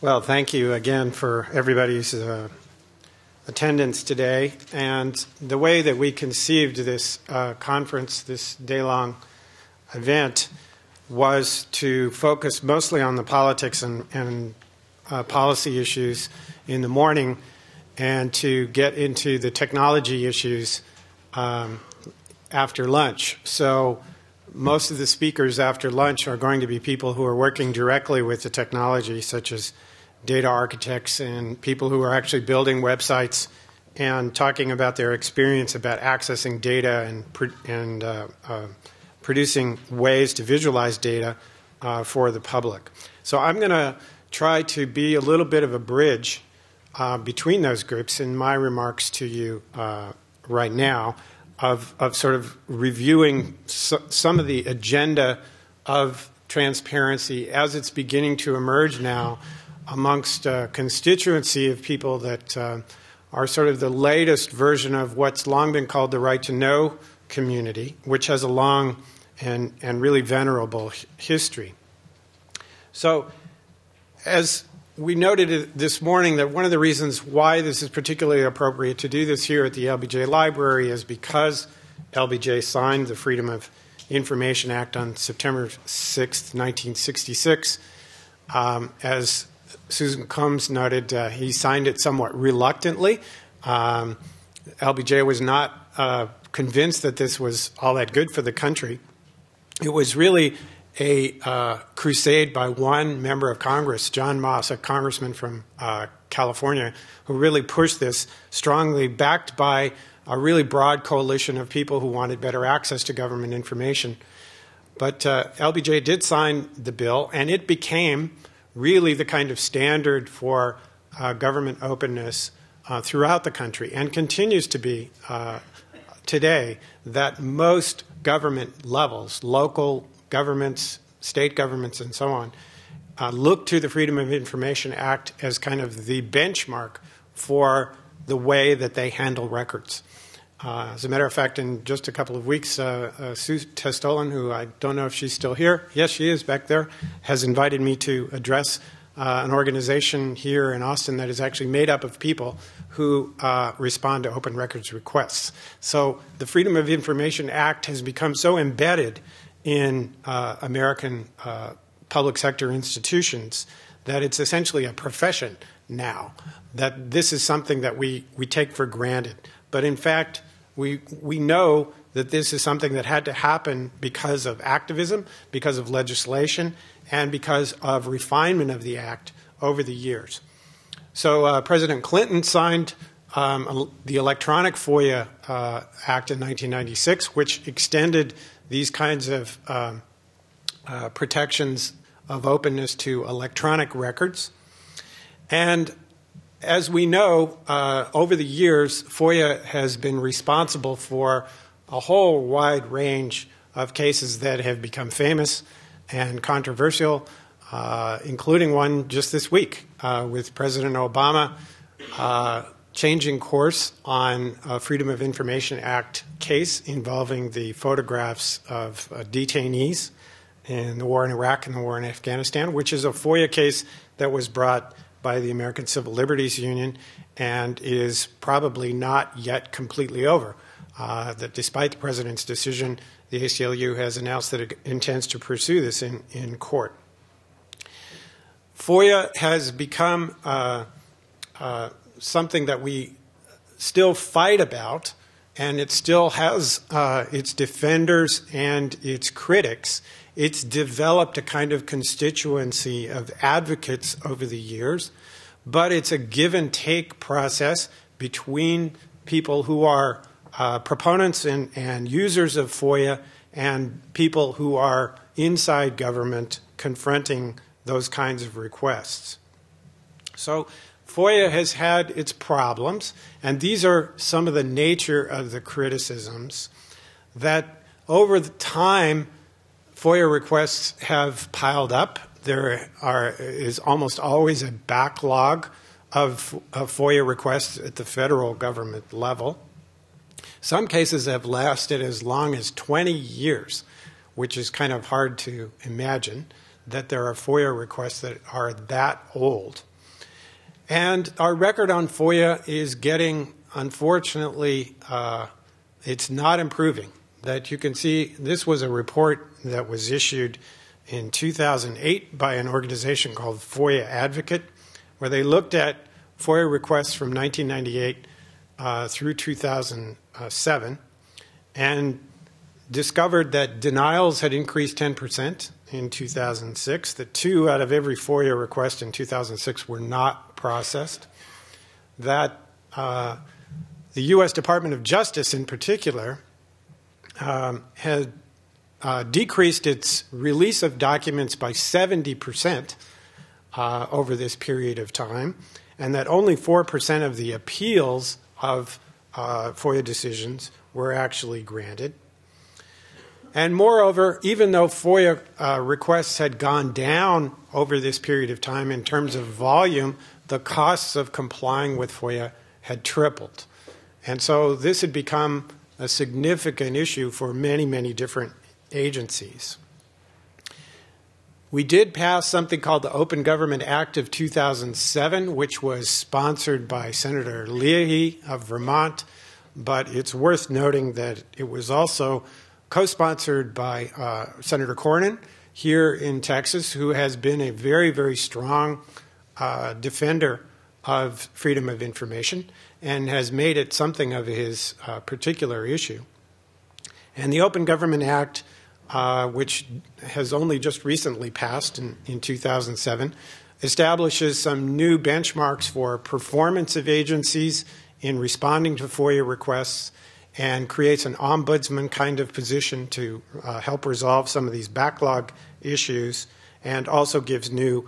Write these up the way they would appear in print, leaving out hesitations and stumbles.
Well, thank you again for everybody's attendance today. And the way that we conceived this conference, this day-long event, was to focus mostly on the politics and policy issues in the morning and to get into the technology issues after lunch. So most of the speakers after lunch are going to be people who are working directly with the technology, such as data architects and people who are actually building websites and talking about their experience about accessing data and producing ways to visualize data for the public. So I'm going to try to be a little bit of a bridge between those groups in my remarks to you right now of sort of reviewing some of the agenda of transparency as it's beginning to emerge now amongst a constituency of people that are sort of the latest version of what's long been called the right to know community, which has a long and really venerable history. So as we noted this morning, that one of the reasons why this is particularly appropriate to do this here at the LBJ Library is because LBJ signed the Freedom of Information Act on September 6, 1966. As Susan Combs noted, he signed it somewhat reluctantly. LBJ was not convinced that this was all that good for the country. It was really a crusade by one member of Congress, John Moss, a congressman from California, who really pushed this strongly, backed by a really broad coalition of people who wanted better access to government information. But LBJ did sign the bill, and it became really the kind of standard for government openness throughout the country, and continues to be today, that most government levels, local governments, state governments, and so on, look to the Freedom of Information Act as kind of the benchmark for the way that they handle records. As a matter of fact, in just a couple of weeks, Sue Testolen, who I don't know if she's still here, yes, she is back there, has invited me to address an organization here in Austin that is actually made up of people who respond to open records requests. So the Freedom of Information Act has become so embedded in American public sector institutions that it's essentially a profession now, that this is something that we take for granted. But in fact, we know that this is something that had to happen because of activism, because of legislation, and because of refinement of the act over the years. So President Clinton signed the Electronic FOIA Act in 1996, which extended these kinds of protections of openness to electronic records. And as we know, over the years, FOIA has been responsible for a whole wide range of cases that have become famous and controversial, including one just this week with President Obama changing course on a Freedom of Information Act case involving the photographs of detainees in the war in Iraq and the war in Afghanistan, which is a FOIA case that was brought by the American Civil Liberties Union and is probably not yet completely over. That despite the president's decision, the ACLU has announced that it intends to pursue this in court. FOIA has become something that we still fight about, and it still has its defenders and its critics. It's developed a kind of constituency of advocates over the years, but it's a give and take process between people who are proponents and users of FOIA and people who are inside government confronting those kinds of requests. So FOIA has had its problems, and these are some of the nature of the criticisms that over the time FOIA requests have piled up. There is almost always a backlog of FOIA requests at the federal government level. Some cases have lasted as long as 20 years, which is kind of hard to imagine that there are FOIA requests that are that old. And our record on FOIA is getting, unfortunately, it's not improving. That you can see, this was a report that was issued in 2008 by an organization called FOIA Advocate, where they looked at FOIA requests from 1998 through 2007 and discovered that denials had increased 10% in 2006, that 2 out of every FOIA request in 2006 were not processed, that the U.S. Department of Justice in particular had decreased its release of documents by 70% over this period of time, and that only 4% of the appeals of FOIA decisions were actually granted. And moreover, even though FOIA requests had gone down over this period of time in terms of volume, the costs of complying with FOIA had tripled. And so this had become a significant issue for many, many different agencies. We did pass something called the Open Government Act of 2007, which was sponsored by Senator Leahy of Vermont, but it's worth noting that it was also co-sponsored by Senator Cornyn here in Texas, who has been a very, very strong defender of freedom of information and has made it something of his particular issue. And the Open Government Act, which has only just recently passed in 2007, establishes some new benchmarks for performance of agencies in responding to FOIA requests and creates an ombudsman kind of position to help resolve some of these backlog issues, and also gives new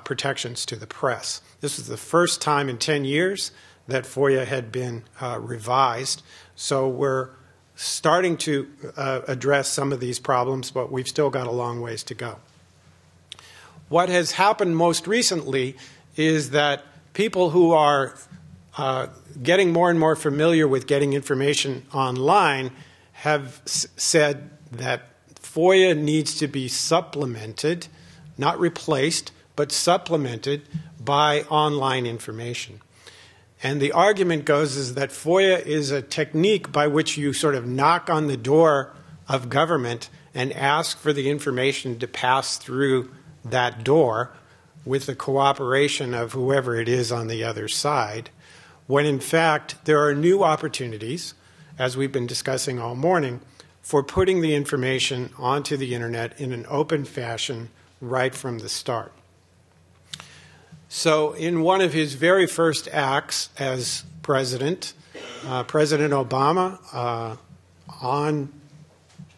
protections to the press. This was the first time in 10 years that FOIA had been revised, so we're starting to address some of these problems, but we've still got a long ways to go. What has happened most recently is that people who are getting more and more familiar with getting information online have said that FOIA needs to be supplemented, not replaced, but supplemented by online information. And the argument goes is that FOIA is a technique by which you sort of knock on the door of government and ask for the information to pass through that door with the cooperation of whoever it is on the other side, when in fact there are new opportunities, as we've been discussing all morning, for putting the information onto the internet in an open fashion right from the start. So in one of his very first acts as president, President Obama, on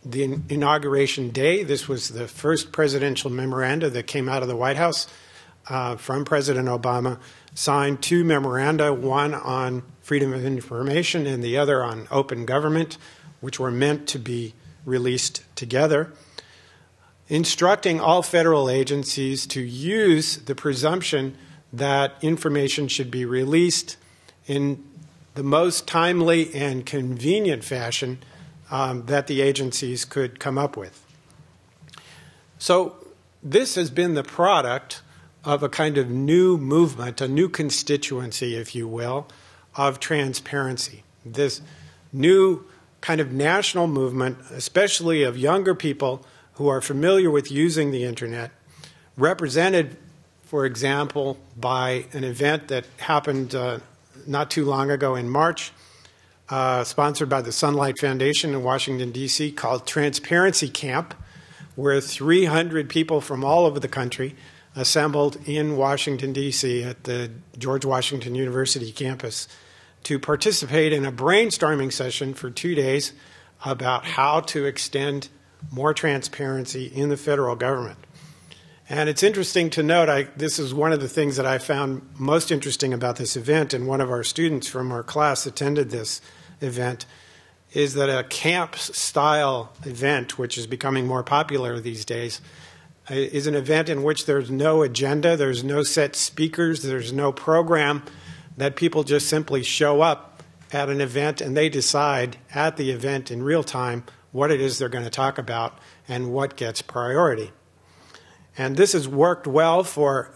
the inauguration day, this was the first presidential memoranda that came out of the White House from President Obama, signed 2 memoranda, one on freedom of information and the other on open government, which were meant to be released together, instructing all federal agencies to use the presumption that information should be released in the most timely and convenient fashion that the agencies could come up with. So this has been the product of a kind of new movement, a new constituency, if you will, of transparency. This new kind of national movement, especially of younger people who are familiar with using the internet, represented, for example, by an event that happened not too long ago in March, sponsored by the Sunlight Foundation in Washington, D.C., called Transparency Camp, where 300 people from all over the country assembled in Washington, D.C. at the George Washington University campus to participate in a brainstorming session for 2 days about how to extend more transparency in the federal government. And it's interesting to note, this is one of the things that I found most interesting about this event, and one of our students from our class attended this event, is that a camp-style event, which is becoming more popular these days, is an event in which there's no agenda, there's no set speakers, there's no program, that people just simply show up at an event and they decide at the event in real time what it is they're going to talk about and what gets priority. And this has worked well for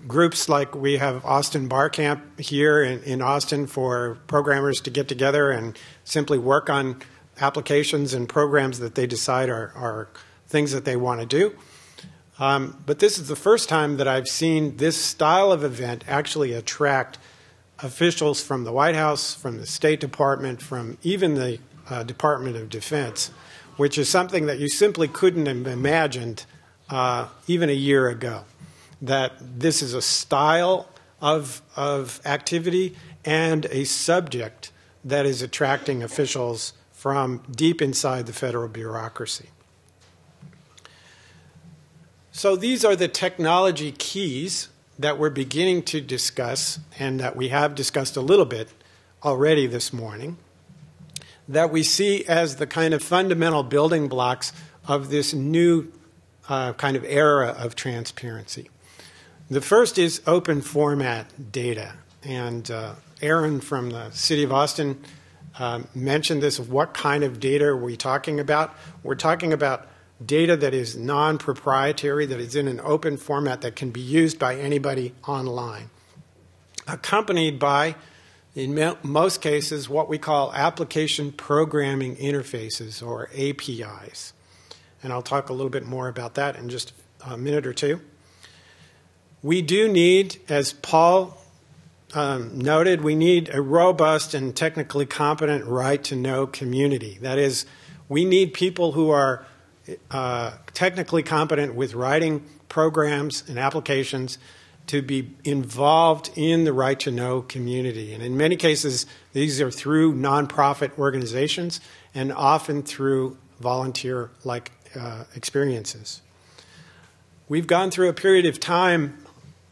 groups like we have Austin Bar Camp here in Austin for programmers to get together and simply work on applications and programs that they decide are things that they want to do. But this is the first time that I've seen this style of event actually attract officials from the White House, from the State Department, from even the Department of Defense, which is something that you simply couldn't have imagined even a year ago, that this is a style of activity and a subject that is attracting officials from deep inside the federal bureaucracy. So these are the technology keys that we're beginning to discuss and that we have discussed a little bit already this morning, that we see as the kind of fundamental building blocks of this new kind of era of transparency. The first is open format data. And Aaron from the City of Austin mentioned this. What kind of data are we talking about? We're talking about data that is non-proprietary, that is in an open format that can be used by anybody online, accompanied by, in most cases, what we call application programming interfaces, or APIs. And I'll talk a little bit more about that in just a minute or two. We do need, as Paul noted, we need a robust and technically competent right-to-know community. That is, we need people who are technically competent with writing programs and applications to be involved in the right-to-know community. And in many cases, these are through nonprofit organizations and often through volunteer-like experiences. We've gone through a period of time,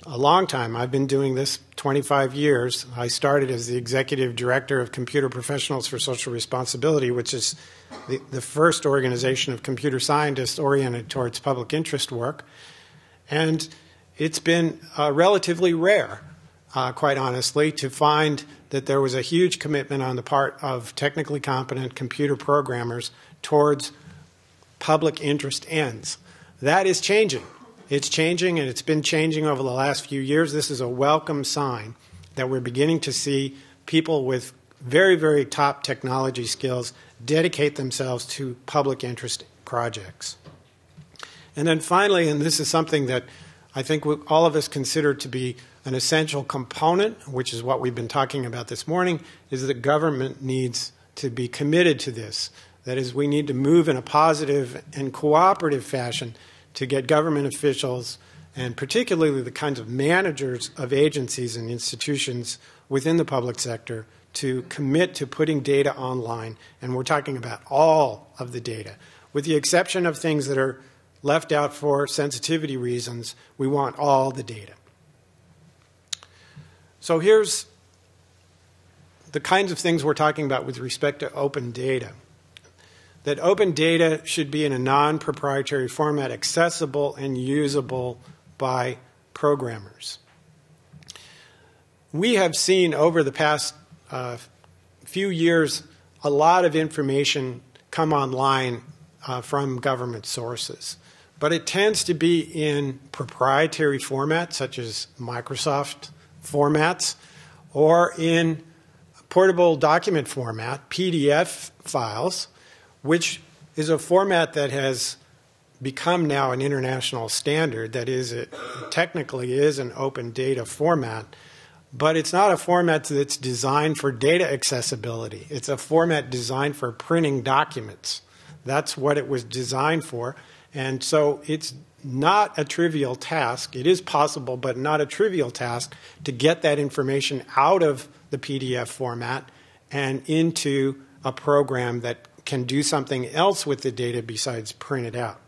a long time. I've been doing this 25 years. I started as the executive director of Computer Professionals for Social Responsibility, which is the first organization of computer scientists oriented towards public interest work. And it's been relatively rare, quite honestly, to find that there was a huge commitment on the part of technically competent computer programmers towards public interest ends. That is changing. It's changing, and it's been changing over the last few years. This is a welcome sign that we're beginning to see people with very, very top technology skills dedicate themselves to public interest projects. And then finally, and this is something that I think all of us consider to be an essential component, which is what we've been talking about this morning, is that government needs to be committed to this. That is, we need to move in a positive and cooperative fashion to get government officials, and particularly the kinds of managers of agencies and institutions within the public sector, to commit to putting data online. And we're talking about all of the data. With the exception of things that are left out for sensitivity reasons, we want all the data. So here's the kinds of things we're talking about with respect to open data. That open data should be in a non-proprietary format, accessible and usable by programmers. We have seen over the past few years a lot of information come online from government sources. But it tends to be in proprietary formats, such as Microsoft formats, or in portable document format, PDF files, which is a format that has become now an international standard. That is, it technically is an open data format, but it's not a format that's designed for data accessibility. It's a format designed for printing documents. That's what it was designed for. And so it's not a trivial task. It is possible, but not a trivial task, to get that information out of the PDF format and into a program that can do something else with the data besides print it out.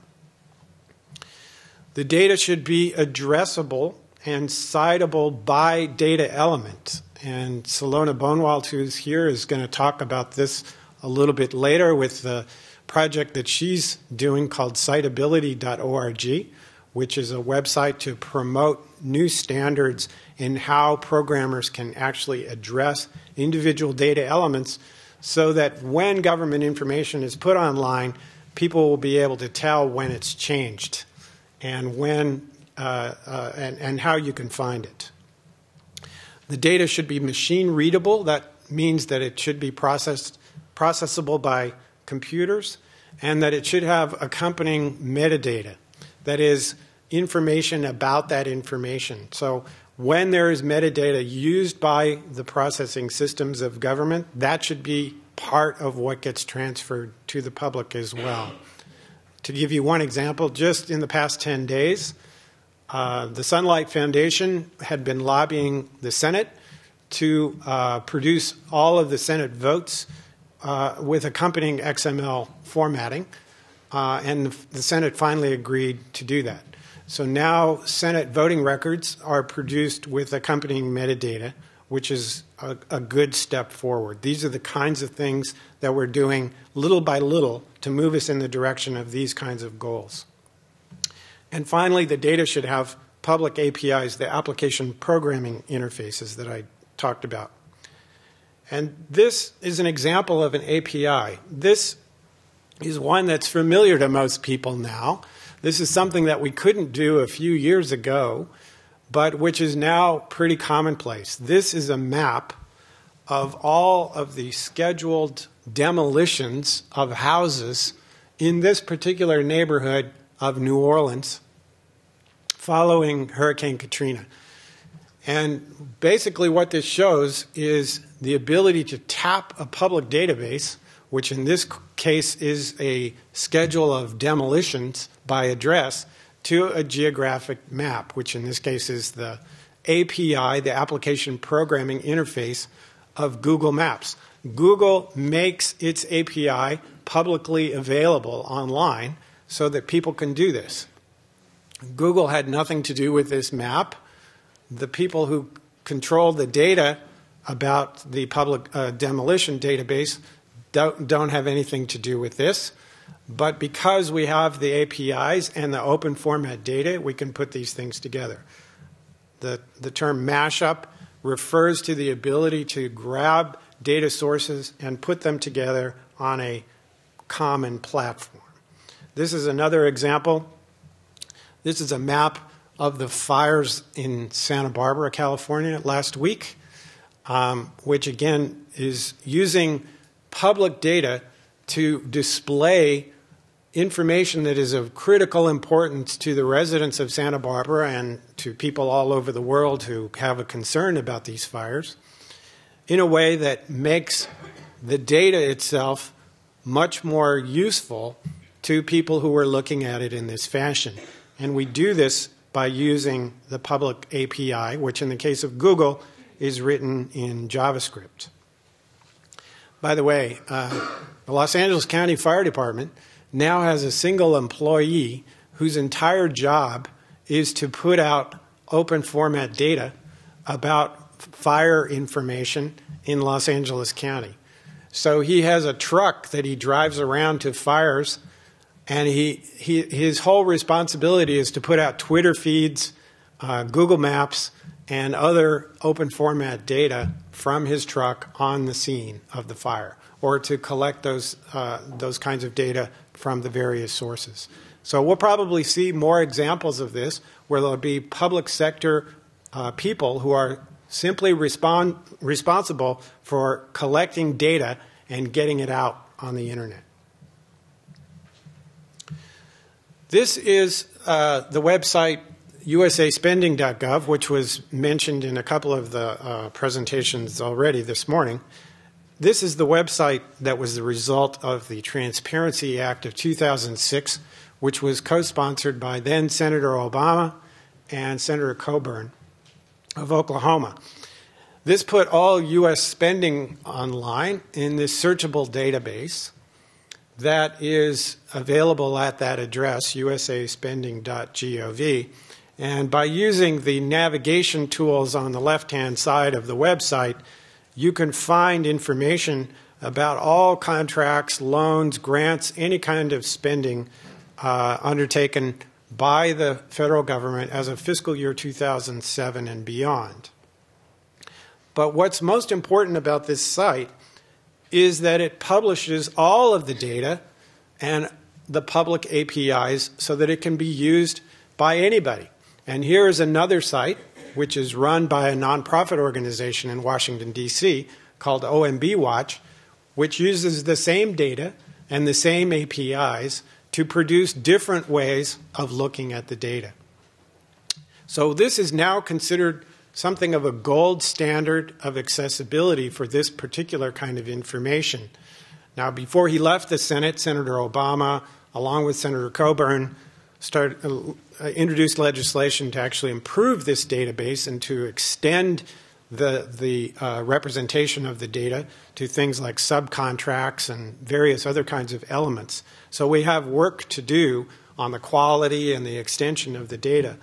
The data should be addressable and citable by data element. And Salona Bonwald, who's here, is going to talk about this a little bit later with the project that she's doing called citability.org, which is a website to promote new standards in how programmers can actually address individual data elements, so that when government information is put online, people will be able to tell when it's changed and when and how you can find it. The data should be machine readable. That means that it should be processable by computers, and that it should have accompanying metadata. That is, information about that information. So when there is metadata used by the processing systems of government, that should be part of what gets transferred to the public as well. To give you one example, just in the past 10 days, the Sunlight Foundation had been lobbying the Senate to produce all of the Senate votes with accompanying XML formatting, and the Senate finally agreed to do that. So now Senate voting records are produced with accompanying metadata, which is a good step forward. These are the kinds of things that we're doing little by little to move us in the direction of these kinds of goals. And finally, the data should have public APIs, the application programming interfaces that I talked about. And this is an example of an API. This is one that's familiar to most people now. This is something that we couldn't do a few years ago, but which is now pretty commonplace. This is a map of all of the scheduled demolitions of houses in this particular neighborhood of New Orleans following Hurricane Katrina. And basically what this shows is the ability to tap a public database, which in this case is a schedule of demolitions by address, to a geographic map, which in this case is the API, the application programming interface of Google Maps. Google makes its API publicly available online so that people can do this. Google had nothing to do with this map. The people who control the data about the public demolition database don't have anything to do with this. But because we have the APIs and the open format data, we can put these things together. The term mashup refers to the ability to grab data sources and put them together on a common platform. This is another example. This is a map of the fires in Santa Barbara, California last week, which again is using public data to display information that is of critical importance to the residents of Santa Barbara and to people all over the world who have a concern about these fires in a way that makes the data itself much more useful to people who are looking at it in this fashion. And we do this by using the public API, which in the case of Google is written in JavaScript. By the way, the Los Angeles County Fire Department now has a single employee whose entire job is to put out open format data about fire information in Los Angeles County. So he has a truck that he drives around to fires, and his whole responsibility is to put out Twitter feeds, Google Maps, and other open format data from his truck on the scene of the fire, or to collect those kinds of data from the various sources. So we'll probably see more examples of this where there'll be public sector people who are simply responsible for collecting data and getting it out on the internet. This is the website usaspending.gov, which was mentioned in a couple of the presentations already this morning. This is the website that was the result of the Transparency Act of 2006, which was co-sponsored by then Senator Obama and Senator Coburn of Oklahoma. This put all U.S. spending online in this searchable database that is available at that address, usaspending.gov. And by using the navigation tools on the left-hand side of the website, you can find information about all contracts, loans, grants, any kind of spending undertaken by the federal government as of fiscal year 2007 and beyond. But what's most important about this site is that it publishes all of the data and the public APIs so that it can be used by anybody. And here is another site, which is run by a nonprofit organization in Washington, D.C., called OMB Watch, which uses the same data and the same APIs to produce different ways of looking at the data. So this is now considered something of a gold standard of accessibility for this particular kind of information. Now, before he left the Senate, Senator Obama, along with Senator Coburn, introduced legislation to actually improve this database and to extend the representation of the data to things like subcontracts and various other kinds of elements. So we have work to do on the quality and the extension of the data.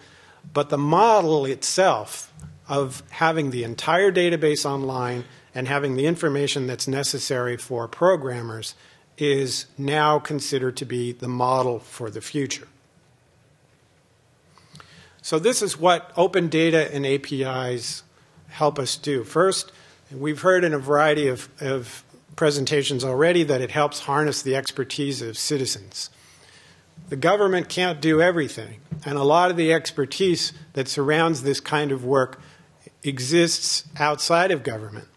But the model itself of having the entire database online and having the information that's necessary for programmers is now considered to be the model for the future. So this is what open data and APIs help us do. First, we've heard in a variety of presentations already that it helps harness the expertise of citizens. The government can't do everything, and a lot of the expertise that surrounds this kind of work exists outside of government.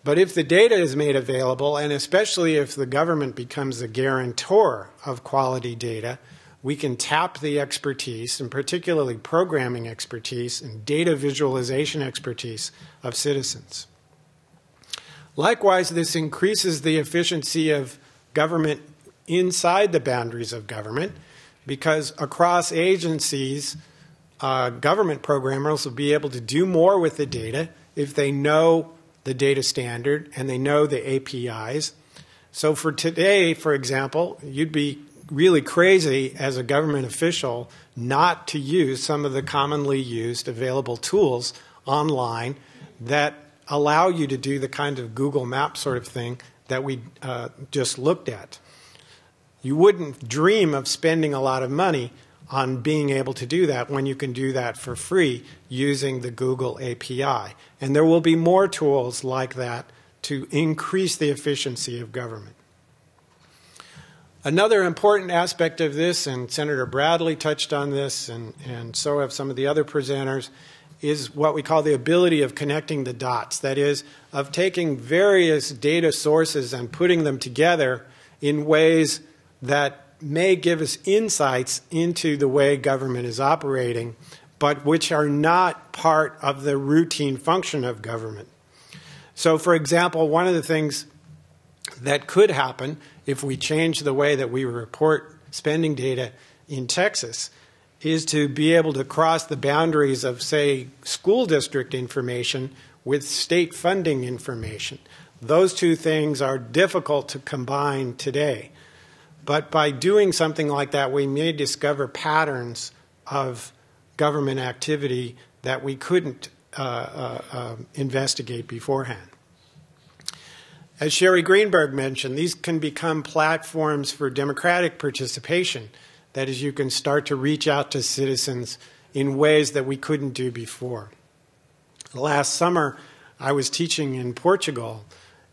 But if the data is made available, and especially if the government becomes a guarantor of quality data, we can tap the expertise, and particularly programming expertise and data visualization expertise of citizens. Likewise, this increases the efficiency of government inside the boundaries of government, because across agencies, government programmers will be able to do more with the data if they know the data standard and they know the APIs. So for today, for example, you'd be really crazy as a government official not to use some of the commonly used available tools online that allow you to do the kind of Google Maps sort of thing that we just looked at. You wouldn't dream of spending a lot of money on being able to do that when you can do that for free using the Google API. And there will be more tools like that to increase the efficiency of government. Another important aspect of this, and Senator Bradley touched on this, and so have some of the other presenters, is what we call the ability of connecting the dots. That is, of taking various data sources and putting them together in ways that may give us insights into the way government is operating, but which are not part of the routine function of government. So, for example, one of the things that could happen if we change the way that we report spending data in Texas is to be able to cross the boundaries of, say, school district information with state funding information. Those two things are difficult to combine today. But by doing something like that, we may discover patterns of government activity that we couldn't investigate beforehand. As Sherry Greenberg mentioned, these can become platforms for democratic participation. That is, you can start to reach out to citizens in ways that we couldn't do before. Last summer, I was teaching in Portugal,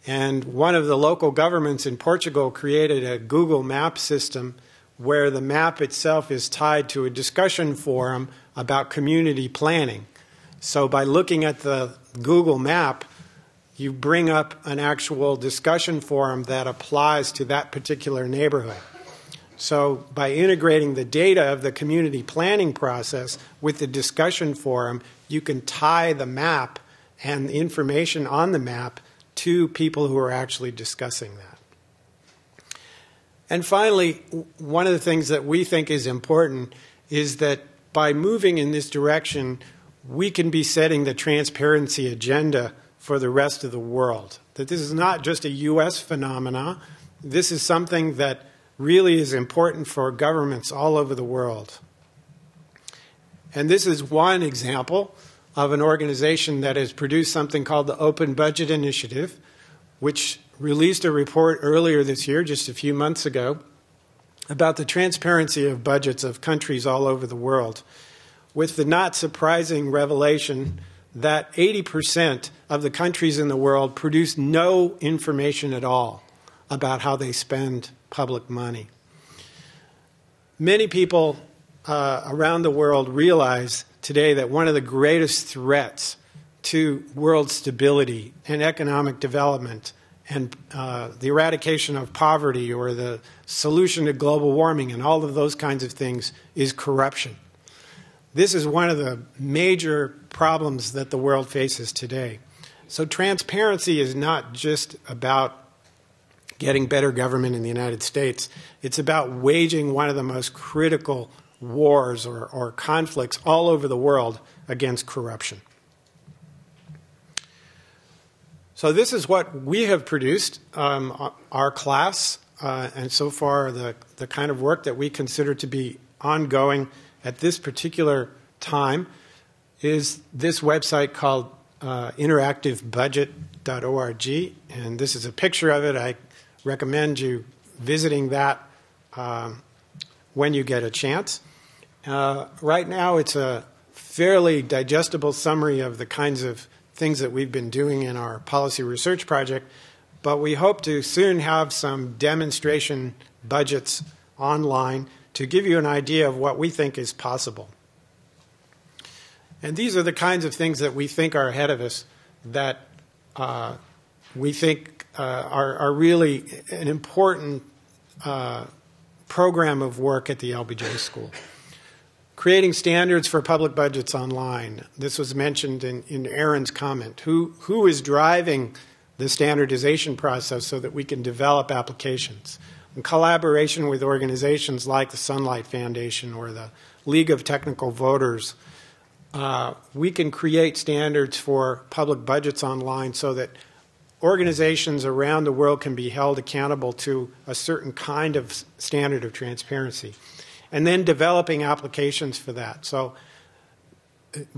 and one of the local governments in Portugal created a Google Map system where the map itself is tied to a discussion forum about community planning. So by looking at the Google Map, you bring up an actual discussion forum that applies to that particular neighborhood. So by integrating the data of the community planning process with the discussion forum, you can tie the map and the information on the map to people who are actually discussing that. And finally, one of the things that we think is important is that by moving in this direction, we can be setting the transparency agenda for the rest of the world. That this is not just a U.S. phenomena. This is something that really is important for governments all over the world. And this is one example of an organization that has produced something called the Open Budget Initiative, which released a report earlier this year, just a few months ago, about the transparency of budgets of countries all over the world, with the not surprising revelation that 80% of the countries in the world produce no information at all about how they spend public money. Many people around the world realize today that one of the greatest threats to world stability and economic development and the eradication of poverty or the solution to global warming and all of those kinds of things is corruption. This is one of the major problems that the world faces today. So transparency is not just about getting better government in the United States. It's about waging one of the most critical wars or conflicts all over the world against corruption. So this is what we have produced, our class, and so far the kind of work that we consider to be ongoing at this particular time is this website called interactivebudget.org, and this is a picture of it. I recommend you visiting that when you get a chance. Right now it's a fairly digestible summary of the kinds of things that we've been doing in our policy research project, but we hope to soon have some demonstration budgets online to give you an idea of what we think is possible. And these are the kinds of things that we think are ahead of us that we think are really an important program of work at the LBJ School. Creating standards for public budgets online. This was mentioned in Aaron's comment. Who is driving the standardization process so that we can develop applications? In collaboration with organizations like the Sunlight Foundation or the League of Technical Voters, we can create standards for public budgets online so that organizations around the world can be held accountable to a certain kind of standard of transparency. And then developing applications for that. So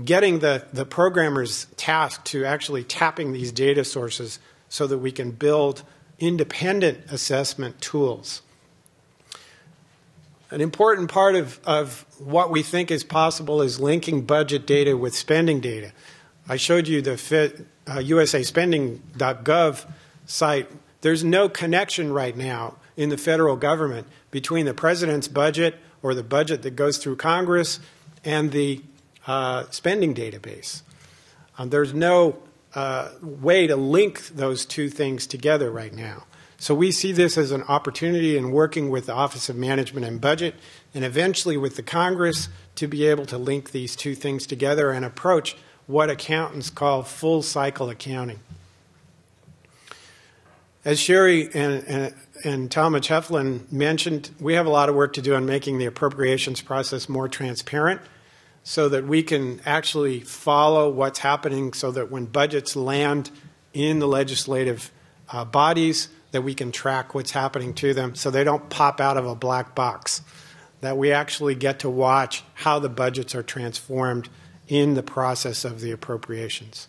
getting the programmers tasked to actually tapping these data sources so that we can build independent assessment tools. An important part of what we think is possible is linking budget data with spending data. I showed you the usaspending.gov site. There's no connection right now in the federal government between the president's budget or the budget that goes through Congress and the spending database. There's no way to link those two things together right now. So we see this as an opportunity in working with the Office of Management and Budget and eventually with the Congress to be able to link these two things together and approach what accountants call full cycle accounting. As Sherry and Talmadge Heflin mentioned, we have a lot of work to do on making the appropriations process more transparent so that we can actually follow what's happening so that when budgets land in the legislative bodies, that we can track what's happening to them so they don't pop out of a black box, that we actually get to watch how the budgets are transformed in the process of the appropriations.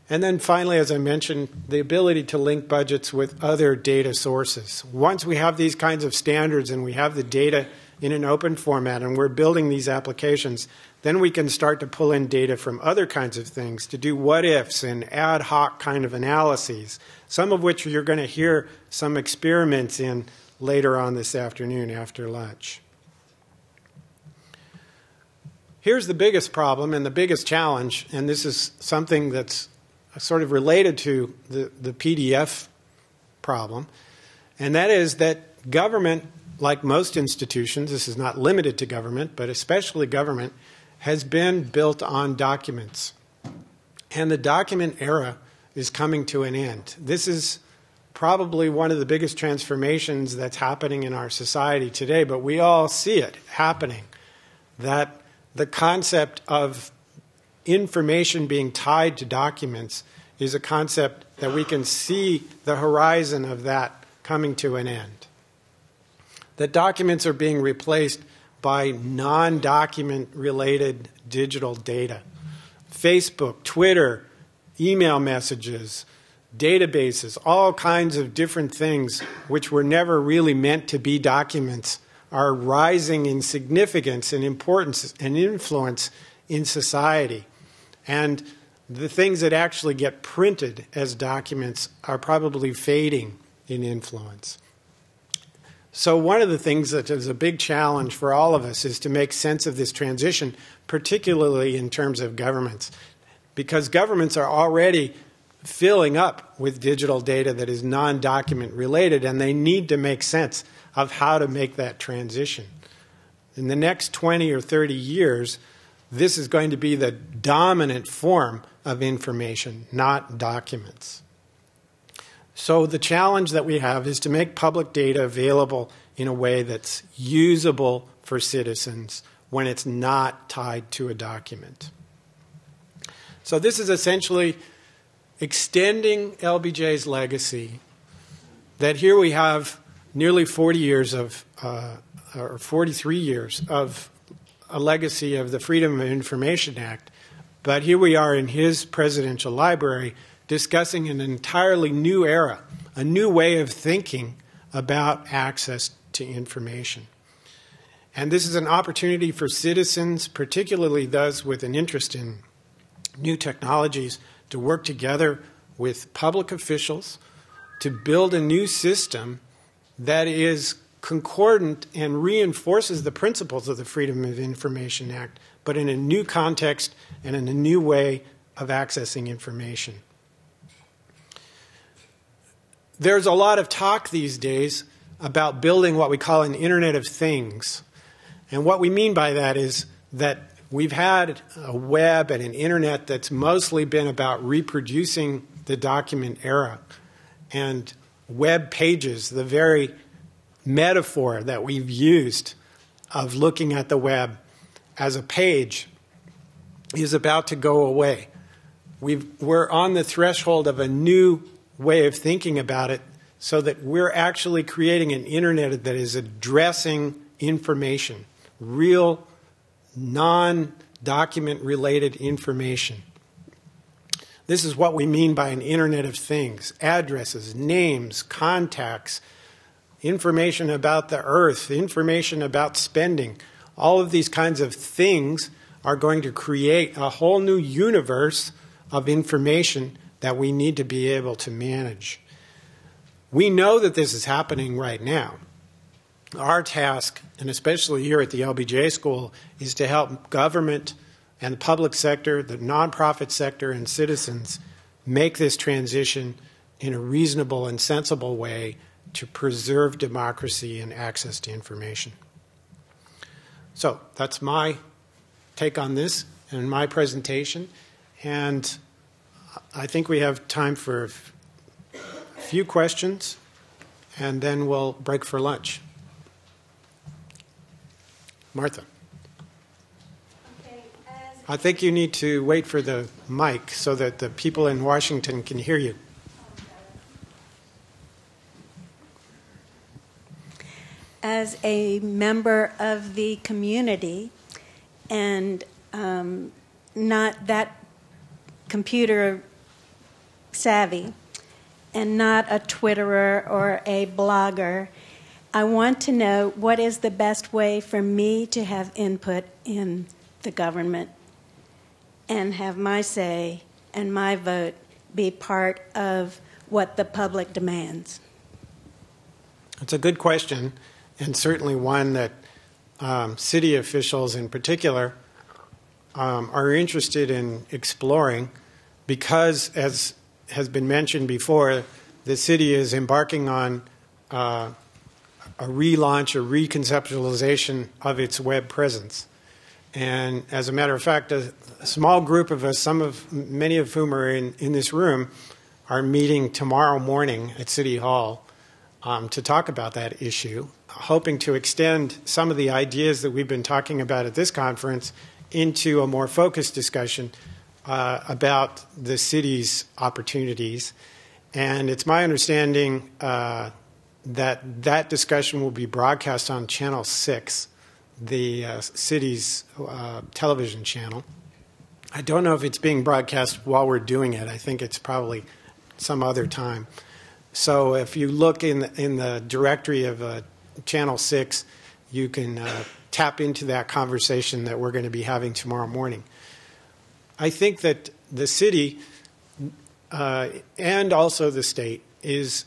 And then finally, as I mentioned, the ability to link budgets with other data sources. Once we have these kinds of standards and we have the data in an open format and we're building these applications, then we can start to pull in data from other kinds of things to do what-ifs and ad hoc kind of analyses, some of which you're going to hear some experiments in later on this afternoon after lunch. Here's the biggest problem and the biggest challenge, and this is something that's sort of related to the PDF problem, and that is that government, like most institutions, this is not limited to government, but especially government, has been built on documents. And the document era is coming to an end. This is probably one of the biggest transformations that's happening in our society today, but we all see it happening, that the concept of information being tied to documents is a concept that we can see the horizon of that coming to an end. That documents are being replaced by non-document related digital data. Facebook, Twitter, email messages, databases, all kinds of different things which were never really meant to be documents are rising in significance and importance and influence in society. And the things that actually get printed as documents are probably fading in influence. So one of the things that is a big challenge for all of us is to make sense of this transition, particularly in terms of governments, because governments are already filling up with digital data that is non-document related, and they need to make sense of how to make that transition. In the next 20 or 30 years, this is going to be the dominant form of information, not documents. So the challenge that we have is to make public data available in a way that's usable for citizens when it's not tied to a document. So this is essentially extending LBJ's legacy, that here we have nearly 40 years of, or 43 years of a legacy of the Freedom of Information Act, but here we are in his presidential library discussing an entirely new era, a new way of thinking about access to information. And this is an opportunity for citizens, particularly those with an interest in new technologies, to work together with public officials to build a new system that is concordant and reinforces the principles of the Freedom of Information Act, but in a new context and in a new way of accessing information. There's a lot of talk these days about building what we call an Internet of Things. And what we mean by that is that we've had a web and an Internet that's mostly been about reproducing the document era. And web pages, the very metaphor that we've used of looking at the web as a page, is about to go away. We're on the threshold of a new way of thinking about it, so that we're actually creating an internet that is addressing information, real non-document related information. This is what we mean by an Internet of Things: addresses, names, contacts, information about the earth, information about spending. All of these kinds of things are going to create a whole new universe of information that we need to be able to manage. We know that this is happening right now. Our task, and especially here at the LBJ School, is to help government and the public sector, the nonprofit sector, and citizens make this transition in a reasonable and sensible way to preserve democracy and access to information. So that's my take on this and my presentation. And I think we have time for a few questions, and then we'll break for lunch. Martha. Okay, I think you need to wait for the mic so that the people in Washington can hear you. As a member of the community and not that computer savvy and not a Twitterer or a blogger, I want to know what is the best way for me to have input in the government and have my say and my vote be part of what the public demands. It's a good question, and certainly one that city officials in particular are interested in exploring, because, as has been mentioned before, the city is embarking on a relaunch, a reconceptualization of its web presence. And as a matter of fact, a small group of us, many of whom are in this room, are meeting tomorrow morning at City Hall to talk about that issue, hoping to extend some of the ideas that we've been talking about at this conference into a more focused discussion about the city's opportunities. And it's my understanding that discussion will be broadcast on Channel 6, the city's television channel. I don't know if it's being broadcast while we're doing it. I think it's probably some other time. So if you look in the directory of Channel 6, you can tap into that conversation that we're going to be having tomorrow morning. I think that the city and also the state is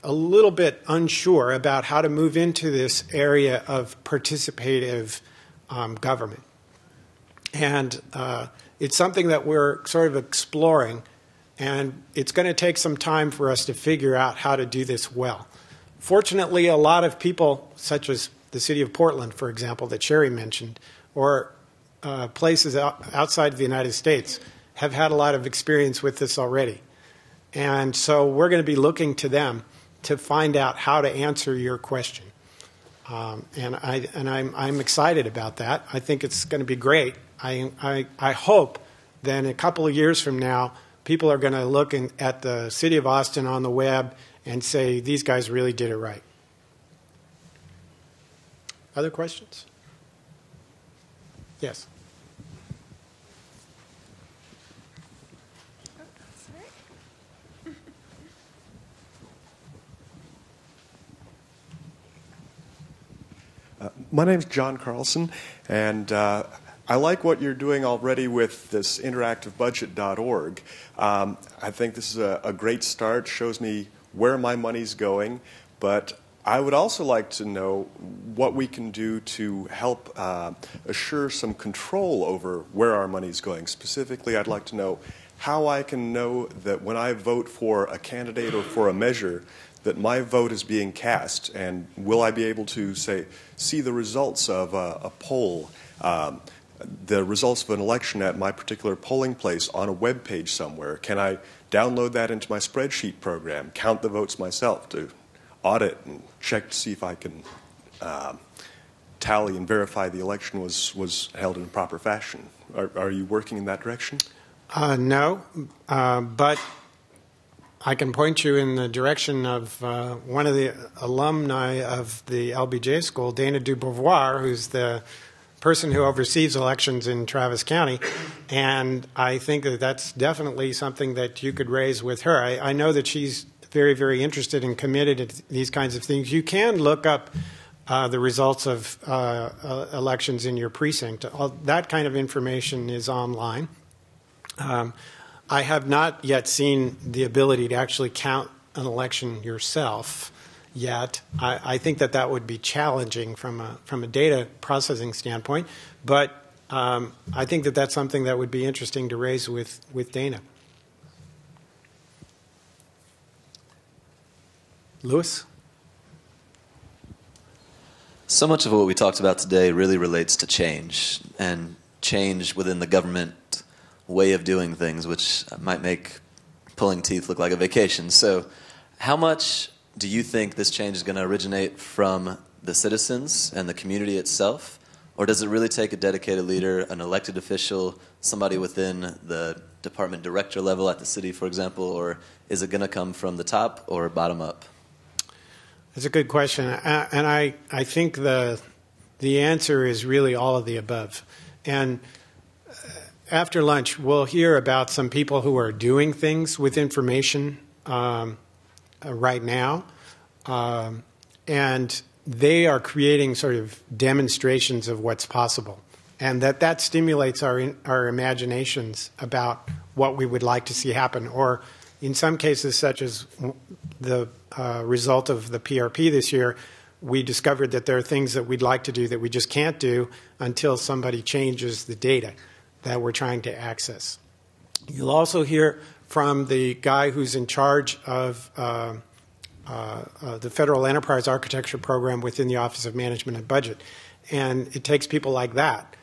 a little bit unsure about how to move into this area of participative government. And it's something that we're sort of exploring, and it's going to take some time for us to figure out how to do this well. Fortunately, a lot of people, such as the city of Portland, for example, that Sherry mentioned, or places outside of the United States, have had a lot of experience with this already. And so we're going to be looking to them to find out how to answer your question. And I'm excited about that. I think it's going to be great. I hope that in a couple of years from now, people are going to look at the city of Austin on the web and say, these guys really did it right. Other questions? Yes. My name's John Carlson, and I like what you're doing already with this interactivebudget.org. I think this is a great start, shows me where my money's going, but I would also like to know what we can do to help assure some control over where our money's going. Specifically, I'd like to know how I can know that when I vote for a candidate or for a measure, that my vote is being cast, and will I be able to, say, see the results of a poll, the results of an election at my particular polling place on a web page somewhere? Can I download that into my spreadsheet program, count the votes myself to audit and check to see if I can tally and verify the election was held in a proper fashion? Are you working in that direction? No, but I can point you in the direction of one of the alumni of the LBJ school, Dana DuBeauvoir, who's the person who oversees elections in Travis County, and I think that that's definitely something that you could raise with her. I know that she's very, very interested and committed to these kinds of things. You can look up the results of elections in your precinct. That kind of information is online. I have not yet seen the ability to actually count an election yourself yet. I think that would be challenging from a data processing standpoint, but I think that's something that would be interesting to raise with Dana. Louis? So much of what we talked about today really relates to change, and change within the government way of doing things, which might make pulling teeth look like a vacation. So how much do you think this change is going to originate from the citizens and the community itself? Or does it really take a dedicated leader, an elected official, somebody within the department director level at the city, for example? Or is it going to come from the top or bottom up? That's a good question. And I think the answer is really all of the above. And after lunch, we'll hear about some people who are doing things with information right now, and they are creating sort of demonstrations of what's possible, and that stimulates our imaginations about what we would like to see happen, or in some cases, such as the result of the PRP this year, we discovered that there are things that we'd like to do that we just can't do until somebody changes the data that we're trying to access. You'll also hear from the guy who's in charge of the Federal Enterprise Architecture Program within the Office of Management and Budget. And it takes people like that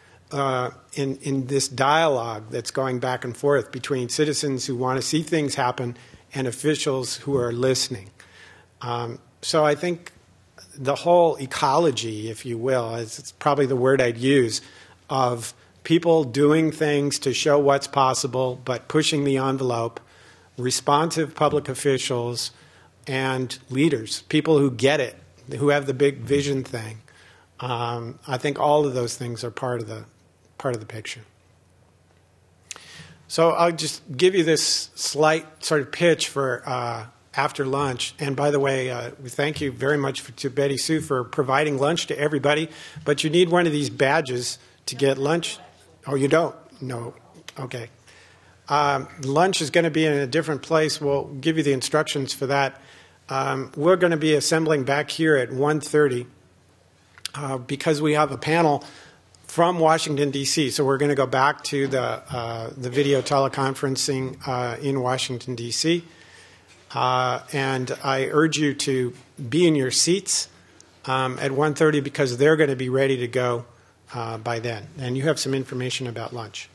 in this dialogue that's going back and forth between citizens who want to see things happen and officials who are listening. So I think the whole ecology, if you will, it's probably the word I'd use, of people doing things to show what's possible, but pushing the envelope, responsive public officials, and leaders, people who get it, who have the big vision thing. I think all of those things are part of the picture. So I'll just give you this slight sort of pitch for after lunch. And by the way, we thank you very much to Betty Sue for providing lunch to everybody. But you need one of these badges to get lunch. Oh, you don't? No. Okay. Lunch is going to be in a different place. We'll give you the instructions for that. we're going to be assembling back here at 1:30 because we have a panel from Washington, D.C. So we're going to go back to the video teleconferencing in Washington, D.C. And I urge you to be in your seats at 1:30 because they're going to be ready to go by then. And you have some information about lunch.